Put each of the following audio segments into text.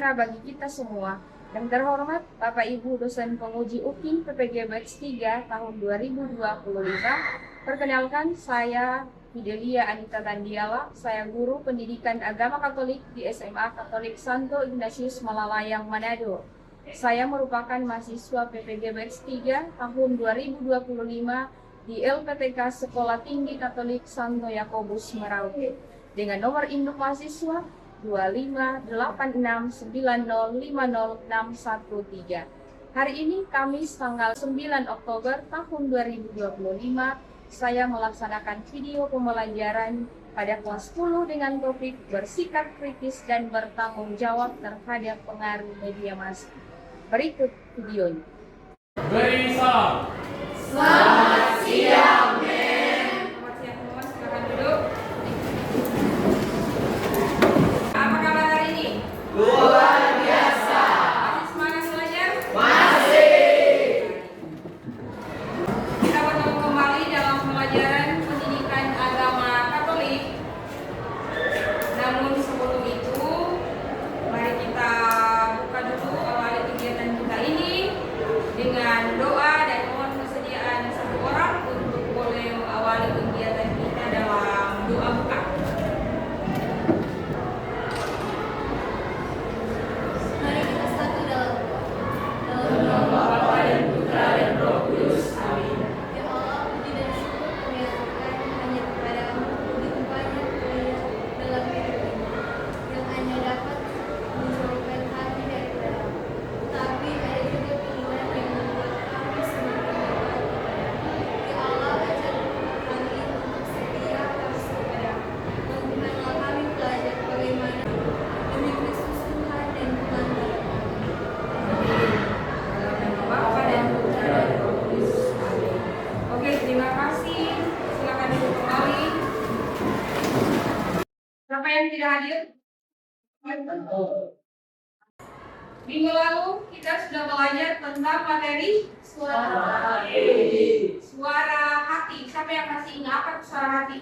sejahtera bagi kita semua. Yang terhormat Bapak Ibu dosen penguji UPI PPG Batch 3 tahun 2025. Perkenalkan, saya Fidelia Anita Tandiala, saya guru pendidikan agama Katolik di SMA Katolik Santo Ignatius Malalayang, Manado. Saya merupakan mahasiswa PPG Batch 3 tahun 2025 di LPTK Sekolah Tinggi Katolik Santo Yakobus Merauke dengan nomor induk mahasiswa 25869050613. Hari ini Kamis tanggal 9 Oktober tahun 2025, saya melaksanakan video pembelajaran pada kelas 10 dengan topik bersikap kritis dan bertanggung jawab terhadap pengaruh media massa. Berikut videonya. Beri salam. Selamat siang, Selamat siang teman-teman, silakan duduk. Apa kabar hari ini? luar biasa. Masih semangat belajar? Masih. Kita bertemu kembali dalam pelajaran pendidikan agama Katolik. Namun sebelum itu, mari kita buka dulu awali kegiatan kita ini dengan doa dan mohon kesediaan satu orang untuk boleh mengawali kegiatan kita dalam doa buka. Mari kita satu dalam Nama Bapa dan Putra dan Roh Kudus. Amin. Ya Allah, puji dan syukur kami aturkan hanya kepadamu, begitu banyak daya dalam hidup ini, yang hanya dapat menjauhkan hati dari dalam. Tapi ada juga keinginan yang membuat kami semakin dekat kepadamu. Ya Allah, ajar kami untuk setia kasih kepadamu. Bangunkanlah kami belajar bagaimana demi Kristus Tuhan dan Tuhan kami. Dalam nama Bapa dan Putra dan Roh Kudus. Amin. Oke, terima kasih. Silakan duduk kembali. Siapa yang tidak hadir? Minggu lalu kita sudah belajar tentang materi suara hati. Siapa yang masih ingat apa itu suara hati?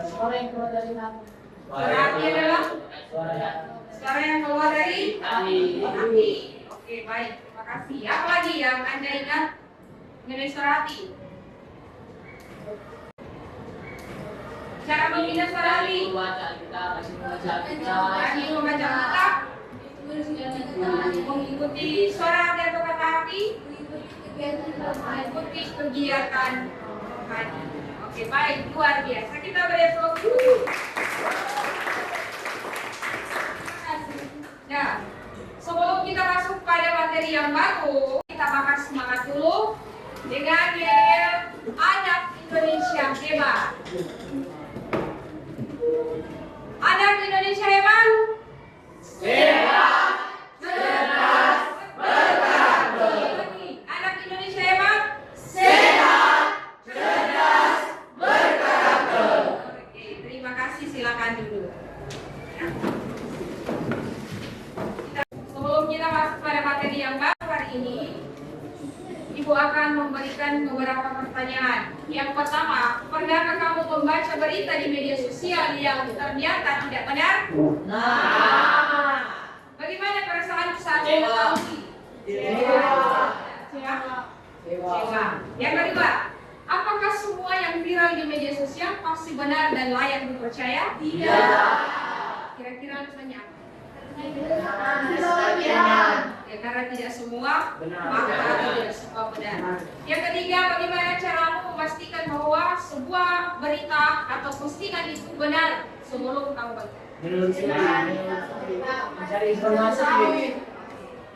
Suara yang keluar dari hati. Suara hati adalah suara yang keluar dari hati. Oke, baik. Terima kasih. Apa lagi yang Anda ingat mengenai suara hati? Cara membina suara hati. Lagi membaca kitab, mengikuti suara hati atau kata hati, mengikuti kegiatan hati. Oke, baik, luar biasa. Kita beri tepuk dulu. Nah, sebelum kita masuk pada materi yang baru, kita bakal semangat dulu dengan yel Anak Indonesia Hebat. Anak Indonesia hebat. Hebat, cerdas, berkarakter. Anak Indonesia hebat. Sehat, cerdas, berkarakter. Oke, terima kasih. Silakan duduk. Sebelum kita masuk pada materi yang baru hari ini, Ibu akan memberikan beberapa pertanyaan. Yang pertama, pernahkah kamu membaca berita di media sosial yang ternyata tidak benar? Nah, Bagaimana perasaan saat mengetahui? Kecewa. Yang kedua, apakah semua yang viral di media sosial pasti benar dan layak dipercaya? tidak. Kira-kira alasannya apa? Sebagian. Ya, karena tidak semua Benar. maka tidak semua benar. Yang ketiga, bagaimana caramu memastikan bahwa sebuah berita atau postingan itu benar sebelum kamu baca? Mencari informasi.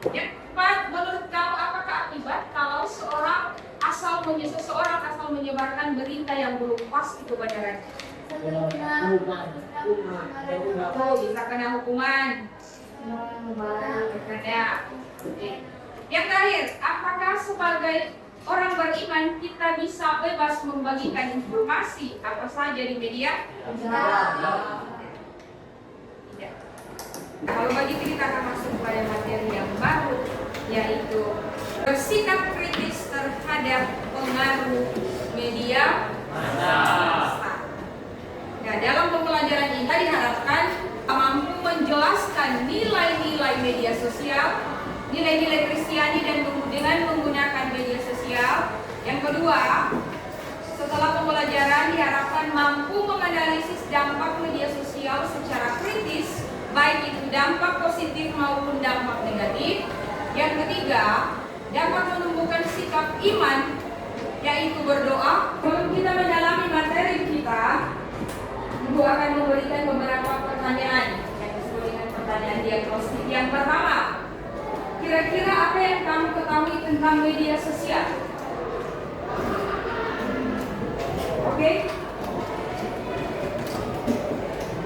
Yang keempat, menurut kamu apakah akibat kalau seseorang asal menyebarkan berita yang belum pasti kebenarannya? Bisa kena hukuman. Ada. Yang terakhir, apakah sebagai orang beriman kita bisa bebas membagikan informasi apa saja di media? Tidak. Kalau begitu kita akan masuk pada materi yang baru, yaitu bersikap kritis terhadap pengaruh media massa. Nah, dalam pembelajaran ini diharapkan mampu menjelaskan nilai media sosial, nilai-nilai Kristiani dan dengan menggunakan media sosial. Yang kedua, setelah pembelajaran diharapkan mampu menganalisis dampak media sosial secara kritis, baik itu dampak positif maupun dampak negatif. Yang ketiga, dapat menumbuhkan sikap iman, yaitu berdoa. Sebelum kita mendalami materi kita, Ibu akan memberikan beberapa pertanyaan yang disebut dengan pertanyaan diagnostik. Yang pertama, kira-kira apa yang kamu ketahui tentang media sosial? Oke?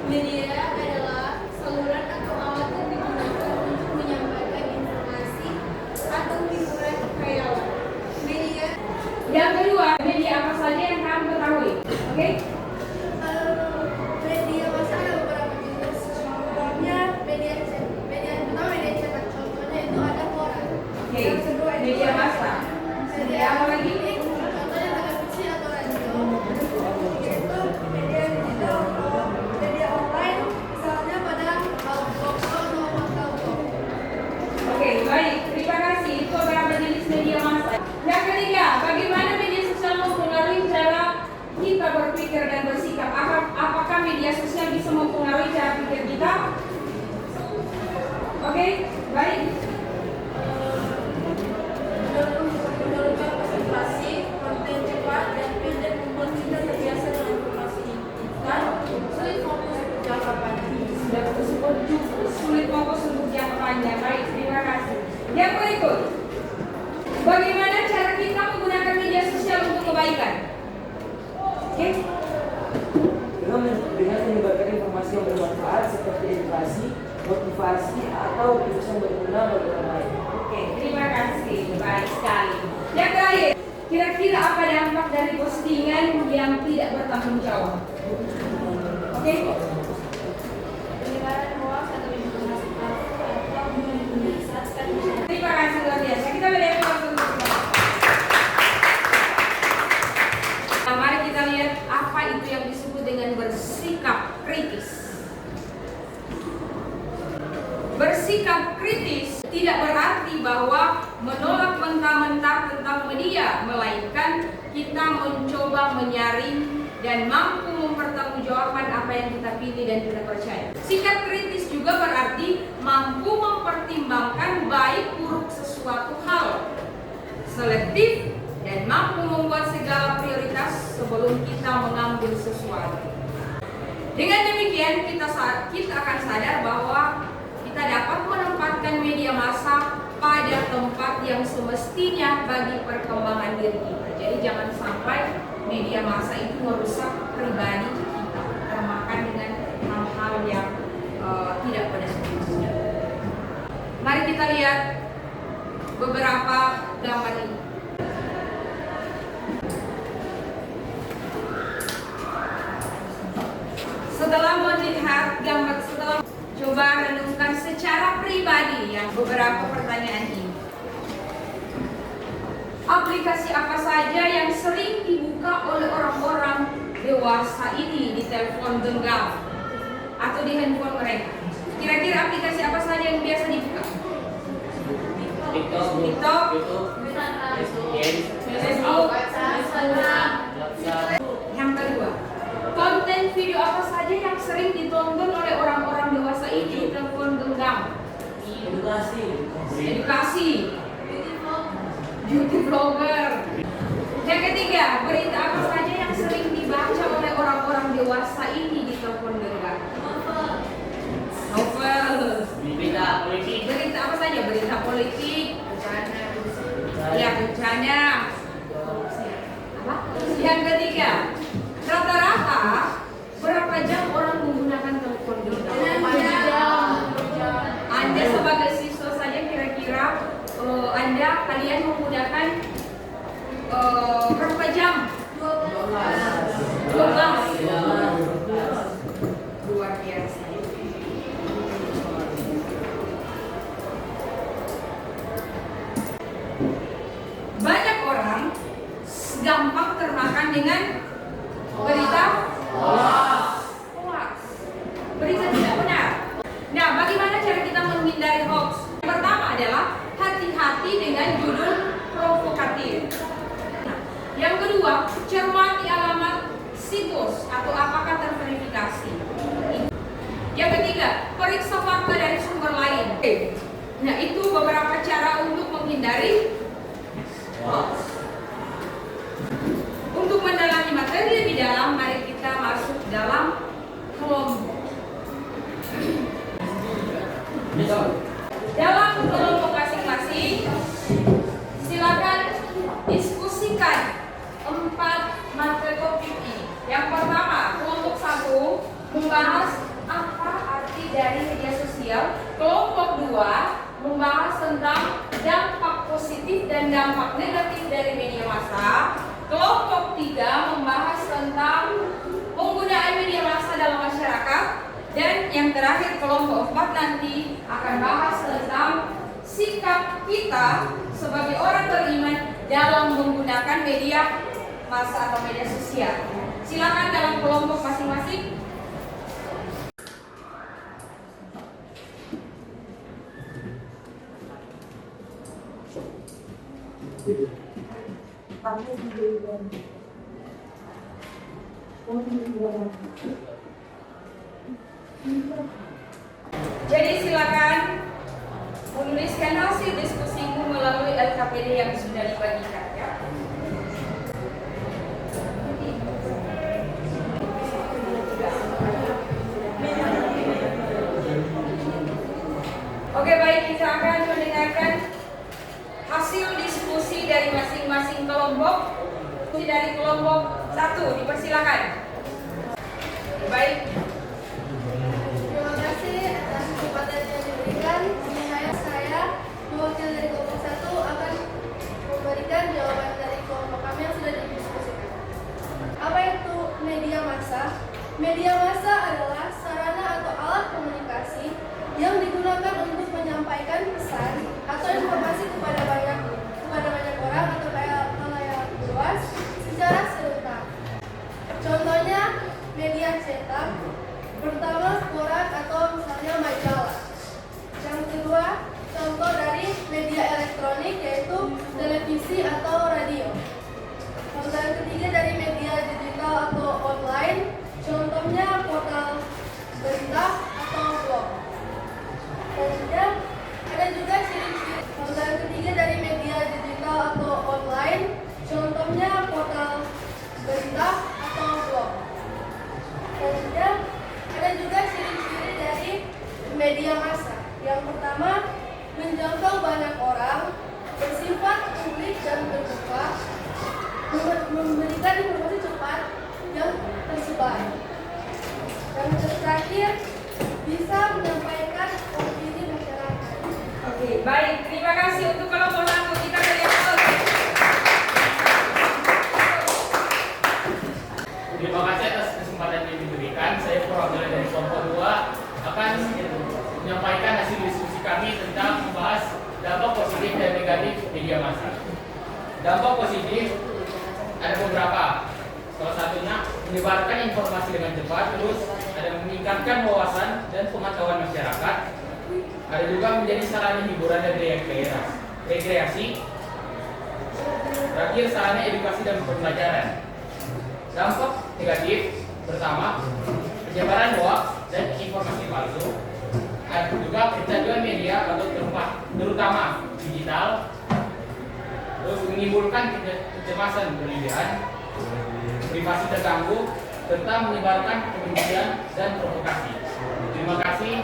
Media adalah saluran atau alat yang digunakan untuk menyampaikan informasi atau hiburan khayalan. Media. Yang kedua, media apa saja yang kamu ketahui? Oke? Media masa ada beberapa jenis. Contohnya media pertama media cetak. Contohnya itu ada koran. Oke. Yang kedua itu Media massa. Media apa lagi? Contohnya televisi atau radio. Yaitu media digital atau media online. Misalnya pada blog atau maktabot. Oke, baik. Terima kasih. Itu beberapa jenis media massa. Yang ketiga, bagaimana media sosial mempengaruhi cara kita berpikir dan bersikap? Apakah media sosial bisa mempengaruhi cara pikir kita? Oke, baik. Menurunkan konsentrasi, konten cepat dan pendek membuat kita terbiasa dengan informasi instan, sulit fokus jangka panjang. Sudah tersebut sulit fokus untuk jangka panjang. Baik, terima kasih. Yang berikut, bagaimana cara kita menggunakan media sosial untuk kebaikan? Oke, Dengan menyebarkan informasi yang bermanfaat seperti edukasi, motivasi, atau tips yang berguna bagi orang lain. oke, terima kasih. Baik sekali. Yang terakhir, kira-kira apa dampak dari postingan yang tidak bertanggung jawab? Oke, Penyebaran hoax atau informasi palsu atau menyesatkan masyarakat. terima kasih luar biasa. Kita melihat langsung. Nah, mari kita lihat apa itu yang disebut dengan bersikap kritis. Bersikap kritis tidak berarti bahwa menolak mentah-mentah tentang media, melainkan kita mencoba menyaring dan mampu mempertanggungjawabkan apa yang kita pilih dan kita percaya. Sikap kritis juga berarti mampu mempertimbangkan baik buruk sesuatu hal, selektif, dan mampu membuat segala prioritas sebelum kita mengambil sesuatu. Dengan demikian kita akan sadar bahwa kita dapat menempatkan media massa pada tempat yang semestinya bagi perkembangan diri kita. Jadi jangan sampai media massa itu merusak pribadi kita, termakan dengan hal-hal yang tidak pada semestinya. Mari kita lihat beberapa gambar ini. Setelah melihat gambar, setelah coba renungkan secara pribadi ya beberapa pertanyaan ini. Aplikasi apa saja yang sering dibuka oleh orang-orang dewasa ini di telepon genggam atau di handphone mereka? Kira-kira aplikasi apa saja yang biasa dibuka? TikTok, Facebook, yang kedua, konten video apa saja yang sering ditonton oleh orang-orang dewasa ini di telepon genggam? Edukasi, beauty vlogger. Yang ketiga, berita apa saja yang sering dibaca oleh orang-orang dewasa ini di telepon genggam? Novel. Berita apa saja? Berita politik, bencana. Apa? Yang ketiga, rata-rata berapa jam orang menggunakan telepon genggam? Anda sebagai siswa saja kira-kira kalian menggunakan berapa jam? 12. Luar biasa. Banyak orang gampang termakan dengan berita hoax. Berita tidak benar. Nah, bagaimana cara kita menghindari hoax? lulus atau apakah terverifikasi. Yang ketiga, periksa fakta dari sumber lain. Nah, itu beberapa cara untuk menghindari hoax. Untuk mendalami materi lebih dalam, mari kita masuk dalam kelompok. Dalam kelompok masing-masing, silakan diskusikan 4 materi topik ini. Yang pertama, kelompok 1 membahas apa arti dari media sosial. Kelompok 2 membahas tentang dampak positif dan dampak negatif dari media massa. Kelompok 3 membahas tentang penggunaan media massa dalam masyarakat. Dan yang terakhir, kelompok 4 nanti akan bahas tentang sikap kita sebagai orang beriman dalam menggunakan media massa atau media sosial. Silakan dalam kelompok masing-masing. Jadi silakan menuliskan hasil diskusimu melalui LKPD yang sudah dibagikan ya. Oke, baik, kita akan mendengarkan hasil diskusi dari masing-masing kelompok. Dari kelompok 1, dipersilakan. Baik. Terima kasih atas kesempatan yang diberikan. Saya mewakili dari kelompok 1 akan memberikan jawaban dari kelompok kami yang sudah didiskusikan. Apa itu media massa? Media massa adalah sarana atau alat komunikasi yang digunakan untuk menyampaikan pesan atau informasi kepada banyak orang atau khalayak luas secara serentak. Contohnya media cetak, pertama koran atau misalnya majalah. Yang kedua, contoh dari media elektronik yaitu televisi atau radio. Contoh yang ketiga dari media digital atau online, contohnya portal berita atau blog. Dan ada juga ciri-ciri. Contoh yang ketiga dari media digital atau online, contohnya portal berita atau blog. Dan ada juga ciri-ciri dari media massa. Yang pertama, menjangkau banyak orang, bersifat publik dan terbuka, memberikan informasi cepat yang tersebar. Yang terakhir, bisa menyampaikan opini masyarakat. Oke, baik. Terima kasih untuk kelompok 1. Kita berikan Terima kasih atas kesempatan yang diberikan. Saya perwakilan dari kelompok 2 akan menyampaikan hasil diskusi kami tentang membahas dampak positif dan negatif media massa. Dampak positif ada beberapa. Salah satunya menyebarkan informasi dengan cepat, terus ada meningkatkan wawasan dan pengetahuan masyarakat. Ada juga menjadi sarana hiburan dan rekreasi. Terakhir sarana edukasi dan pembelajaran. Dampak negatif pertama, penyebaran hoax dan informasi palsu. Ada juga kecanduan media atau terutama digital. Terus menimbulkan kecemasan berlebihan, privasi terganggu, serta menyebarkan kebencian dan provokasi. Terima kasih.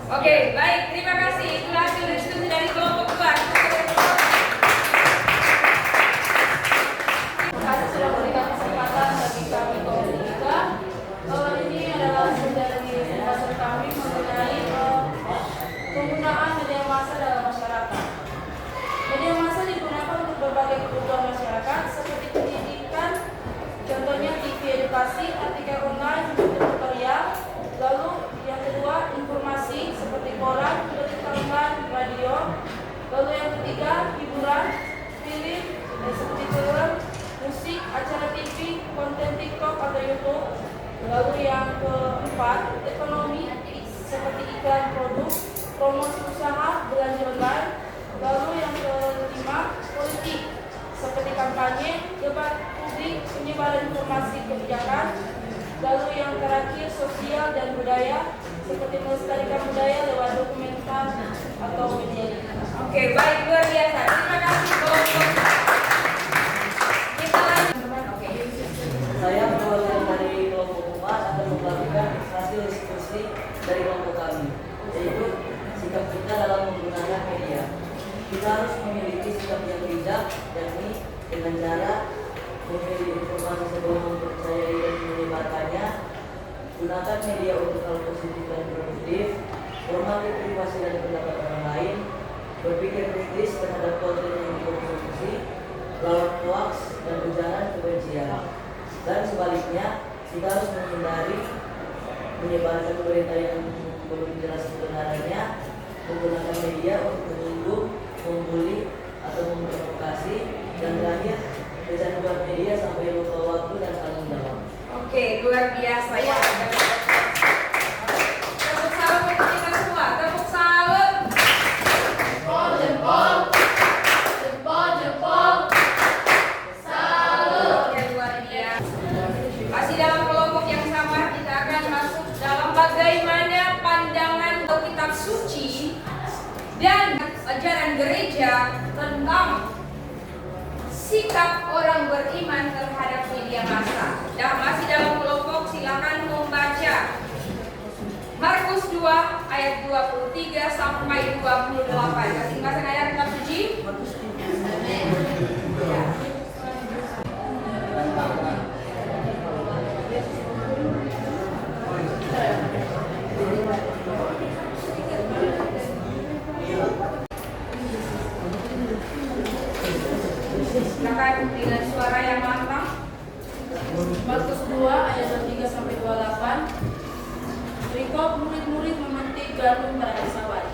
Oke, baik. Terima kasih. Itulah hasil diskusi dari kelompok 2. Terima kasih sudah memberikan kesempatan bagi kami kelompok 3. Ini adalah hasil dari pembahasan kami mengenai penggunaan media massa dalam masyarakat. Media massa digunakan untuk berbagai kebutuhan masyarakat seperti pendidikan, contohnya TV edukasi, artikel online, tutorial. Lalu yang kedua, informasi seperti koran, berita online, radio. Lalu yang ketiga, hiburan, film, seperti film, musik, acara TV, konten TikTok atau YouTube. Lalu yang keempat, ekonomi seperti iklan produk, promosi usaha, belanja online. Lalu yang kelima, politik seperti kampanye, debat publik, penyebaran informasi kebijakan. Lalu yang terakhir sosial dan budaya, seperti melestarikan budaya lewat dokumenter atau media digital. Oke, baik, luar biasa. Terima kasih kelompok. Kita lanjut, teman. Oke. Saya perwakilan dari kelompok 4 akan membagikan hasil diskusi dari kelompok kami, yaitu sikap kita dalam menggunakan media. Kita harus memiliki sikap yang bijak, yakni dengan cara memilih informasi sebelum mempercayai dan menyebarkannya, gunakan media untuk hal positif dan produktif, hormati privasi dan pendapat orang lain, berpikir kritis terhadap konten yang dikonsumsi, lawan hoaks dan ujaran kebencian. Dan sebaliknya, kita harus menghindari menyebarkan berita yang belum jelas kebenarannya, menggunakan media untuk menyinggung, membuli, atau memprovokasi, dan terakhir, kecanduan media sampai lupa waktu dan tanggung jawab. Oke, luar biasa ya. Tepuk salam untuk kita semua. Tepuk salam. Jempol, jempol, jempol, jempol. Salut. Oke, luar biasa. Masih dalam kelompok yang sama, kita akan masuk dalam bagaimana pandangan kitab suci dan ajaran gereja tentang sikap orang beriman terhadap media massa. Dan masih dalam kelompok, silakan membaca Markus 2 ayat 23 sampai 28. Masing-masing ayat kitab suci. Silakan dengan suara yang lantang. Markus 2 ayat 23 sampai 28. Berikut murid-murid memetik gandum pada hari Sabat.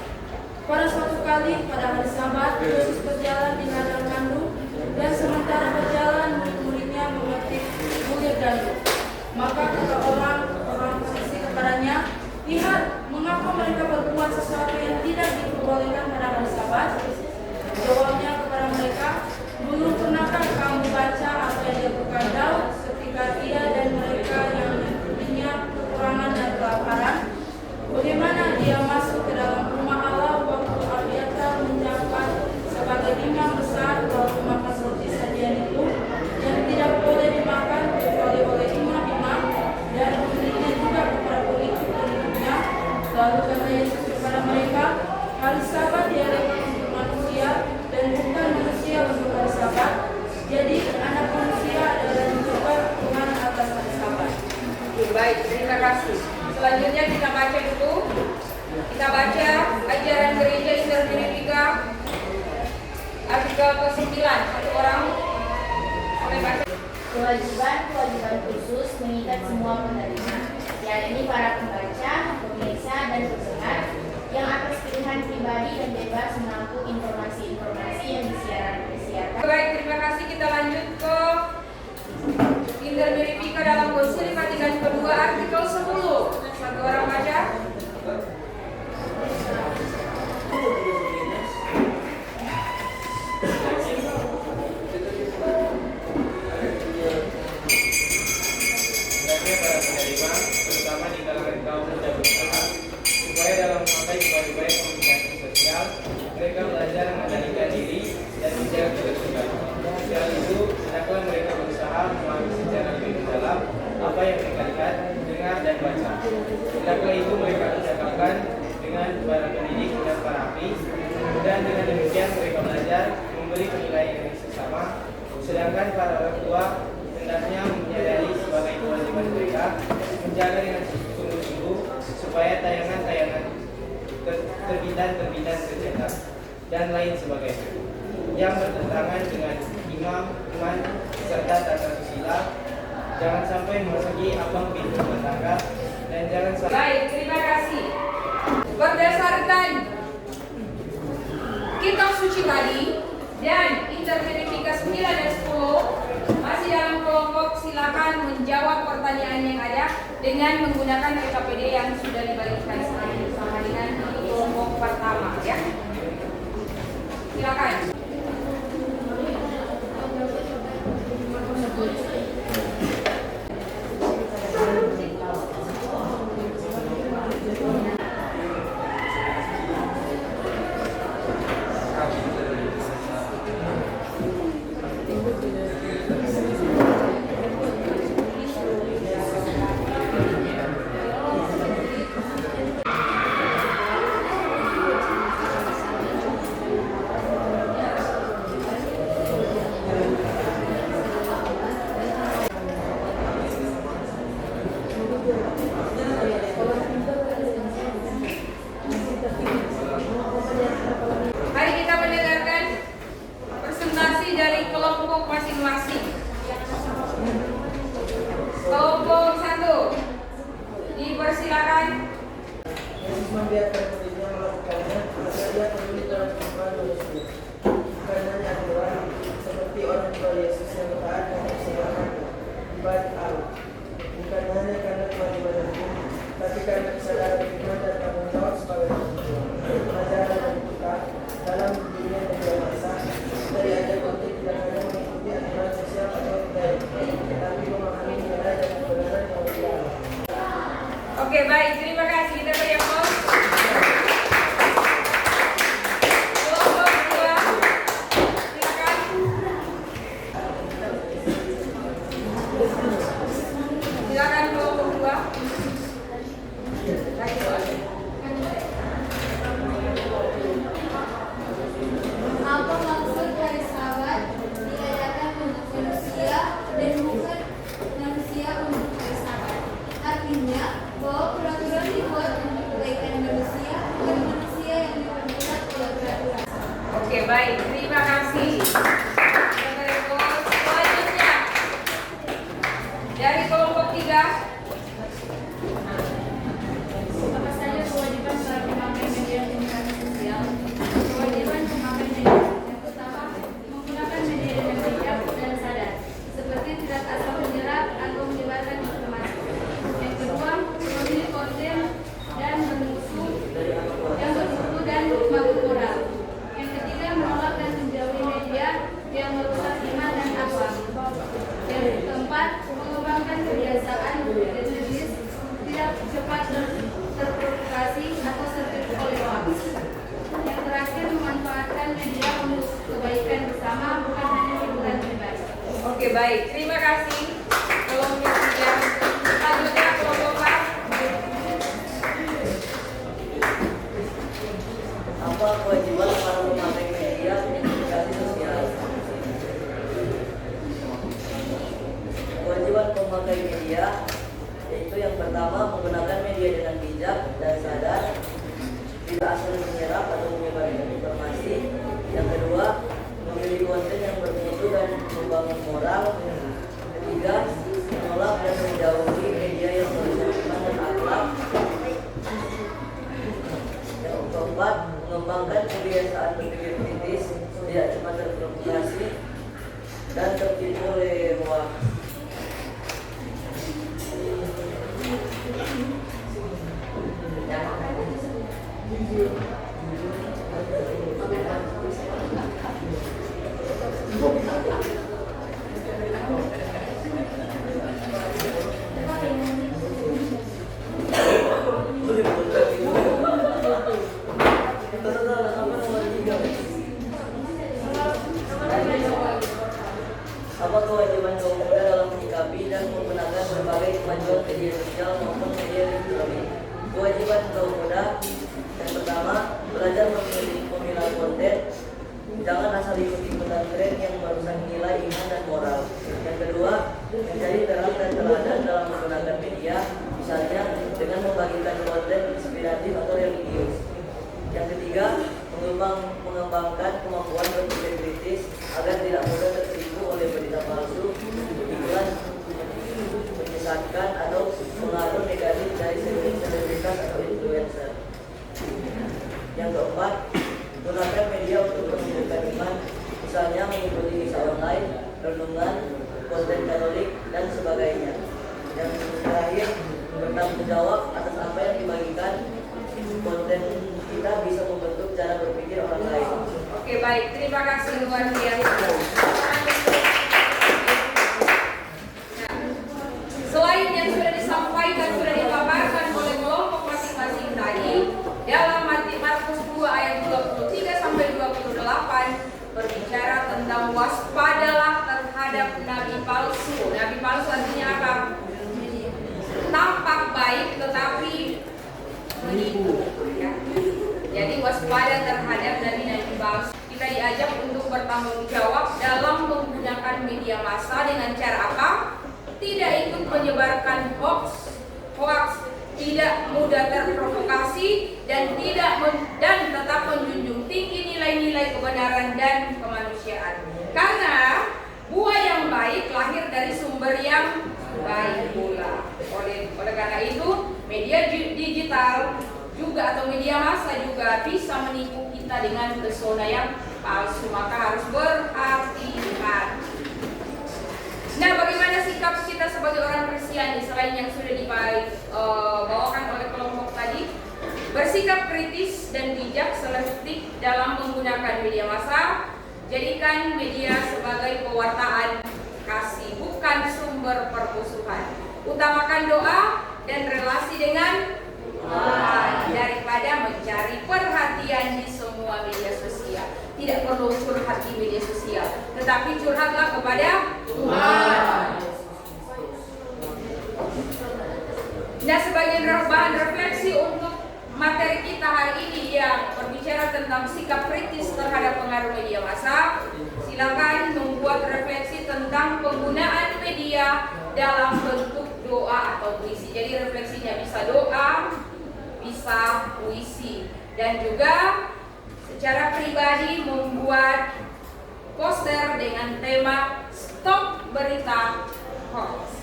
Pada suatu kali pada hari Sabat, Yesus berjalan di ladang gandum, dan sementara berjalan murid-muridnya memetik bulir gandum. Maka kata orang Farisi kepadanya, "Lihat, mengapa mereka berbuat sesuatu yang tidak diperbolehkan pada hari Sabat?" Jawabnya kepada mereka, "Belum pernahkah kamu baca apa yang dilakukan Daud ketika ia dan mereka yang mengikutinya kekurangan dan kelaparan? Bagaimana dia masuk ke dalam rumah Allah waktu Abiatar menjabat sebagai imam besar, lalu makan roti sajian itu yang tidak boleh dimakan kecuali oleh imam-imam, dan memberinya juga kepada pengikut-pengikutnya." Lalu kata Yesus kepada mereka, "Hari Sabat diadakan untuk manusia, dan bukan manusia untuk hari Sabat. Jadi anak manusia adalah dijebak Tuhan atas hari Sabat." Baik, terima kasih. Selanjutnya kita baca dulu. Kita baca ajaran gereja Intermedika artikel ke-9. Satu orang boleh baca. Kewajiban khusus mengikat semua penerima, yakni para pembaca, pemirsa, dan pendengar yang atas pilihan pribadi dan bebas menampung informasi-informasi yang disiarkan. Baik, terima kasih. Kita lanjut ke Intermedika dalam Konsili Vatikan kedua artikel 10. Satu orang baca. Hendaknya para penerima, terutama di kalangan kaum muda berusaha, supaya dalam memakai upaya-upaya komunikasi sosial, mereka belajar mengendalikan diri dan menjaga ketertiban. Selain itu, hendaklah mereka berusaha memahami secara lebih mendalam apa yang mereka lihat, dengar, dan baca. Hendaklah itu mereka ucapkan dengan para pendidik dan para ahli, dan dengan demikian mereka belajar memberi penilaian yang sesama. Sedangkan para orang tua hendaknya menyadari sebagai kewajiban mereka menjaga dengan sungguh-sungguh supaya tayangan-tayangan terbitan tercetak dan lain sebagainya yang bertentangan dengan imam, iman, serta tata susila, jangan sampai memasuki abang pintu rumah tangga, dan jangan sampai. Baik, terima kasih. Berdasarkan kitab suci tadi dan Intermedika 9 dan 10, masih dalam kelompok, silakan menjawab pertanyaan yang ada dengan menggunakan PKPD yang sudah dibagikan sama dengan kelompok pertama, ya. Silakan. membiarkan muridnya melakukannya, maka dia peduli dalam kehidupan manusia. Karenanya adalah seperti orang tua Yesus yang taat dan bersama bait Allah. Bukan hanya karena kewajiban hukum, tapi karena kesadaran firman dan tanggung jawab sebagai orang tua. Pelajaran dan kita dalam dunia media massa dari ada konten tidak hanya mengikuti aturan sosial atau budaya, tetapi memahami nilai dan kebenaran yang benar. Oke, baik, terima kasih. Kita beri aplaus. Kelompok dua, silakan. Silakan kelompok dua. Lagi soalnya. Apa maksud hari Sabat diadakan untuk manusia dan bukan manusia untuk hari Sabat? Artinya bahwa peraturan dibuat untuk kebaikan manusia, bukan manusia yang diperbuat oleh peraturan. Oke, baik, terima kasih. Kita beri aplaus. Selanjutnya dari kelompok tiga. Apa saja kewajiban para pemakai media komunikasi sosial? Kewajiban pemakai media yang pertama, menggunakan media dengan bijak dan sadar, seperti tidak asal menyerap atau menyebarkan informasi. Yang kedua, memilih konten dan bermutu dan bermutu moral. Yang ketiga, menolak dan menjauhi media yang merusak iman dan akhlak. Yang keempat, mengembangkan kebiasaan berpikir kritis, tidak cepat terprovokasi atau tertipu oleh hoax. Yang terakhir, memanfaatkan media untuk kebaikan bersama, bukan hanya hiburan pribadi. Oke, baik, terima kasih. Kelompok tiga. Selanjutnya kelompok empat. Apa kewajiban para pemakai media komunikasi sosial? Kewajiban pemakai media yaitu yang pertama, menggunakan media dengan bijak dan sadar, tidak asal menyerap atau menyebarkan informasi. Yang kedua, memilih konten yang bermutu dan membangun moral. Ketiga, menolak dan menjauhi media yang merusak iman dan akhlak. Yang keempat, mengembangkan kebiasaan berpikir kritis, tidak cepat terprovokasi dan tertipu oleh hoax. Apa kewajiban kaum muda dalam menyikapi dan menggunakan berbagai kemajuan media sosial maupun media elektronik? Kewajiban kaum muda yang pertama, belajar memilah konten. Jangan asal ikut-ikutan tren yang merusak nilai iman dan moral. Yang kedua, menjadi terang dan teladan dalam menggunakan media, misalnya dengan membagikan konten inspiratif atau religius. Yang ketiga, mengembangkan kemampuan berpikir kritis agar tidak mudah tertipu oleh berita palsu, iklan menyesatkan atau pengaruh negatif dari selebritas atau influencer. Yang keempat, gunakan media untuk menunjukkan iman, misalnya mengikuti misa online, renungan, konten Katolik, dan sebagainya. Yang terakhir, bertanggung jawab atas apa yang dibagikan. Konten kita bisa membentuk cara berpikir orang lain. Oke, baik, terima kasih luar biasa. Nah, selain yang sudah disampaikan, sudah dipaparkan oleh kelompok masing-masing tadi, dalam Markus 2 ayat 23 sampai 28 berbicara tentang waspadalah terhadap nabi palsu. Nabi palsu artinya apa? Tampak baik tetapi menipu, ya. Jadi waspada terhadap nabi-nabi palsu. Kita diajak untuk bertanggung jawab dalam menggunakan media massa dengan cara apa? Tidak ikut menyebarkan hoax, tidak mudah terprovokasi dan tetap menjunjung tinggi nilai-nilai kebenaran dan kemanusiaan. Karena buah yang baik lahir dari sumber yang baik pula. Oleh karena itu, media digital juga atau media massa juga bisa menipu kita dengan pesona yang palsu, maka harus berhati-hati. Nah, bagaimana sikap kita sebagai orang Kristiani selain yang sudah dibawakan oleh kelompok tadi? Bersikap kritis dan bijak selektif dalam menggunakan media massa. Jadikan media sebagai pewartaan kasih, bukan sumber permusuhan. Utamakan doa dan relasi dengan Tuhan daripada mencari perhatian di semua media sosial. Tidak perlu curhat di media sosial, tetapi curhatlah kepada Tuhan. Nah, sebagai bahan refleksi untuk materi kita hari ini yang berbicara tentang sikap kritis terhadap pengaruh media massa, silakan membuat refleksi tentang penggunaan media dalam bentuk doa atau puisi. Jadi refleksinya bisa doa, bisa puisi, dan juga secara pribadi membuat poster dengan tema Stop Berita Hoax.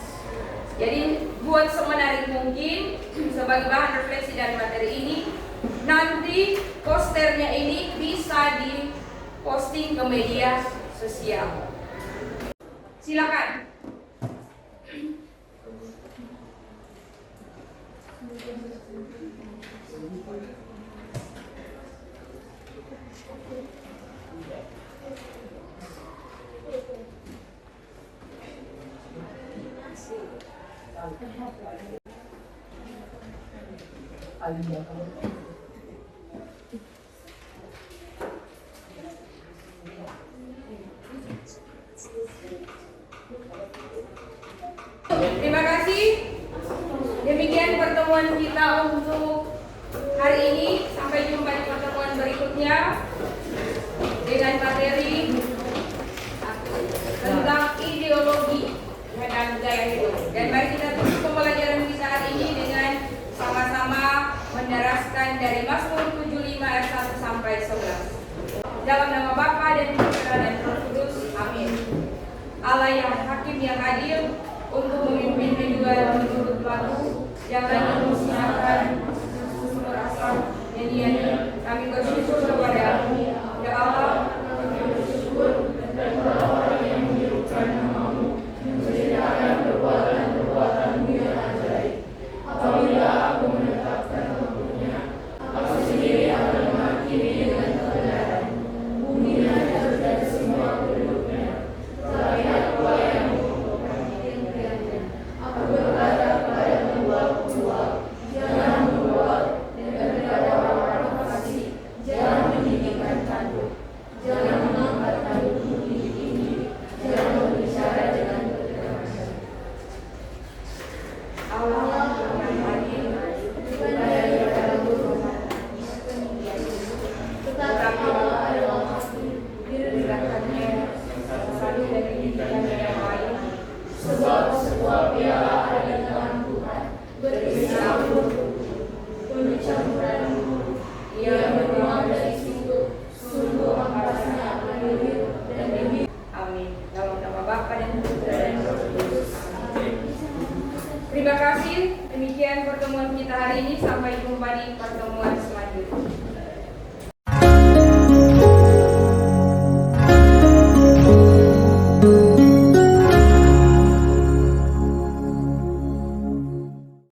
Jadi buat semenarik mungkin sebagai bahan refleksi dari materi ini. Nanti posternya ini bisa diposting ke media sosial. Silakan. Terima kasih. Demikian pertemuan kita untuk hari ini. Sampai jumpa di pertemuan berikutnya dengan materi tentang ideologi dan gaya hidup. Dan mari kita tutup pembelajaran kita hari ini dengan sama-sama menderaskan dari Mazmur 75 ayat 1 sampai 11. Dalam nama Bapa dan Putra dan Roh Kudus. Amin. Allah yang hakim yang adil, untuk memimpinnya juga menurut laku, jangan memusnahkan sumber asal nyanyian. Kami bersyukur kepada-Mu, ya Allah. Kami bersyukur dan orang yang menyerukan nama-Mu, menceritakan perbuatan-perbuatan-Mu yang ajaib. Apabila aku menetapkan hukumnya, aku sendiri akan menghakimi dengan kebenaran. Bumi dan semua penduduknya, tetapi aku yang aku berkata kepada pembuat, jangan membuat, dan kepada orang fasik, jangan meninggikan tanduk, jangan mengangkat tanduk tinggi-tinggi, jangan berbicara dengan keterangan. Allah yang adil, bukan daripada burungan, tetapi Allah adalah hakim, direndahkannya satu dari didikannya yang lain. Sebab sebuah piala ada di tangan Tuhan, berisi abu, penuh campuran bumbu. Ia bernuang dari situ, sungguh ampasnya akan hidup dan hidup. Amin. Dalam nama Bapa dan Putra dan Roh Kudus. Terima kasih. Demikian pertemuan kita hari ini. Sampai jumpa di pertemuan selanjutnya.